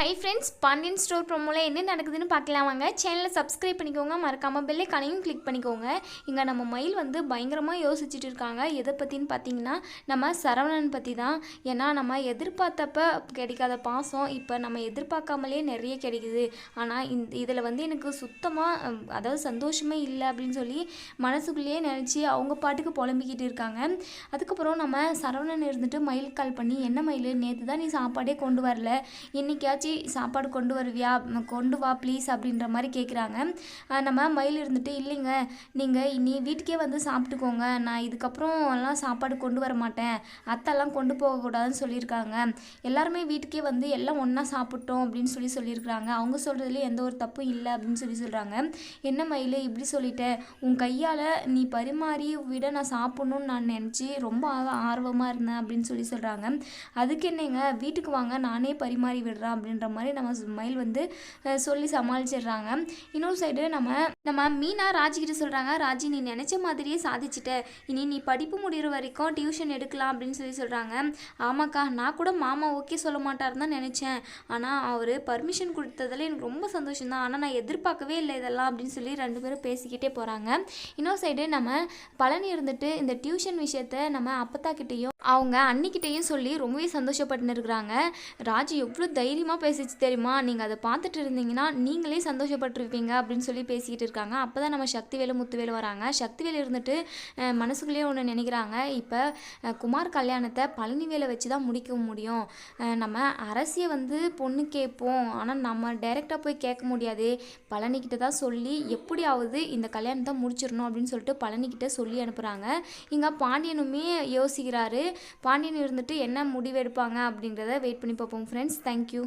Hi friends, Pandian store ப்ரோமோவில் என்ன நடக்குதுன்னு பார்க்கலாம் வாங்க. சேனலை சப்ஸ்கிரைப் பண்ணிக்கோங்க, மறக்காமல் பெல் ஐகானையும் கிளிக் பண்ணிக்கோங்க. இங்கே நம்ம மயில் வந்து பயங்கரமாக யோசிச்சுட்டு இருக்காங்க. எதை பற்றின்னு பார்த்தீங்கன்னா நம்ம சரவணன் பற்றி தான். ஏன்னா நம்ம எதிர்பார்த்தப்ப கிடைக்காத பாசம் இப்போ நம்ம எதிர்பார்க்காமலே நிறைய கிடைக்குது. ஆனால் இதில் வந்து எனக்கு சுத்தமாக அதாவது சந்தோஷமே இல்லை அப்படின்னு சொல்லி மனசுக்குள்ளேயே நினச்சி அவங்க பாட்டுக்கு புலம்பிக்கிட்டு இருக்காங்க. அதுக்கப்புறம் நம்ம சரவணன் இருந்துட்டு மயில் கால் பண்ணி, என்ன மயில், நேற்று தான் நீ சாப்பாடே கொண்டு வரல, இன்றைக்காச்சும் சாப்பாடு கொண்டு வருவியா, கொண்டு வா ப்ளீஸ் அப்படின்ற மாதிரி கேட்குறாங்க. நம்ம மயில் இருந்துட்டு, இல்லைங்க நீங்கள் இனி வீட்டுக்கே வந்து சாப்பிட்டுக்கோங்க, நான் இதுக்கப்புறம் எல்லாம் சாப்பாடு கொண்டு வர மாட்டேன், அத்தெல்லாம் கொண்டு போகக்கூடாதுன்னு சொல்லியிருக்காங்க, எல்லாருமே வீட்டுக்கே வந்து எல்லாம் ஒன்றா சாப்பிட்டோம் அப்படின்னு சொல்லியிருக்கிறாங்க, அவங்க சொல்கிறதுல எந்த ஒரு தப்பும் இல்லை அப்படின்னு சொல்கிறாங்க. என்ன மயில் இப்படி சொல்லிட்டேன், உன் கையால் நீ பரிமாறி விட நான் சாப்பிட்ணுன்னு நான் நினச்சி ரொம்ப ஆர்வமாக இருந்தேன் அப்படின்னு சொல்கிறாங்க. அதுக்கு என்னங்க, வீட்டுக்கு வாங்க நானே பரிமாறி விடுறேன் அப்படின்ற மாதிரி நம்ம மயில் வந்து சொல்லி சமாளிச்சிடுறாங்க. இன்னொரு சைடு நம்ம மீனா ராஜிக்கிட்ட சொல்கிறாங்க, ராஜி நீ நினச்ச மாதிரியே சாதிச்சிட்ட, இனி நீ படிப்பு முடிகிற வரைக்கும் டியூஷன் எடுக்கலாம் அப்படின்னு சொல்கிறாங்க. ஆமாக்கா, நான் கூட மாமா ஓகே சொல்ல மாட்டாருன்னு தான் நினச்சேன், ஆனால் அவர் பர்மிஷன் கொடுத்ததில் எனக்கு ரொம்ப சந்தோஷம் தான், ஆனால் நான் எதிர்பார்க்கவே இல்லை இதெல்லாம் அப்படின்னு சொல்லி ரெண்டு பேரும் பேசிக்கிட்டே போகிறாங்க. இன்னொரு சைடு நம்ம பழனி இருந்துட்டு இந்த டியூஷன் விஷயத்த நம்ம அப்பத்தாக்கிட்டேயும் அவங்க அன்னிக்கிட்டேயும் சொல்லி ரொம்பவே சந்தோஷப்பட்டுன்னு இருக்கிறாங்க. ராஜி எவ்வளோ தைரியமாக பேசிச்சு தெரியுமா, நீங்கள் அதை பார்த்துட்டு இருந்தீங்கன்னா நீங்களே சந்தோஷப்பட்டுருப்பீங்க அப்படின்னு சொல்லி பேசிக்கிட்டு இருக்காங்க. அப்போ தான் நம்ம சக்திவேலு முத்துவேலு வராங்க. சக்திவேலு இருந்துட்டு மனசுக்குள்ளேயே ஒன்று நினைக்கிறாங்க, இப்போ குமார் கல்யாணத்தை பழனிவேலை வச்சு தான் முடிக்க முடியும், நம்ம அரசியை வந்து பொண்ணு கேட்போம், ஆனால் நம்ம டைரெக்டாக போய் கேட்க முடியாது, பழனிக்கிட்ட தான் சொல்லி எப்படியாவது இந்த கல்யாணத்தை முடிச்சிடணும் அப்படின்னு சொல்லிட்டு பழனிக்கிட்ட சொல்லி அனுப்புகிறாங்க. இங்கே பாண்டியனுமே யோசிக்கிறாரு. பாண்டியன் இருந்துட்டு என்ன முடிவெடுப்பாங்க அப்படின்றத வெயிட் பண்ணி பார்ப்போம் ஃப்ரெண்ட்ஸ். தேங்க்யூ.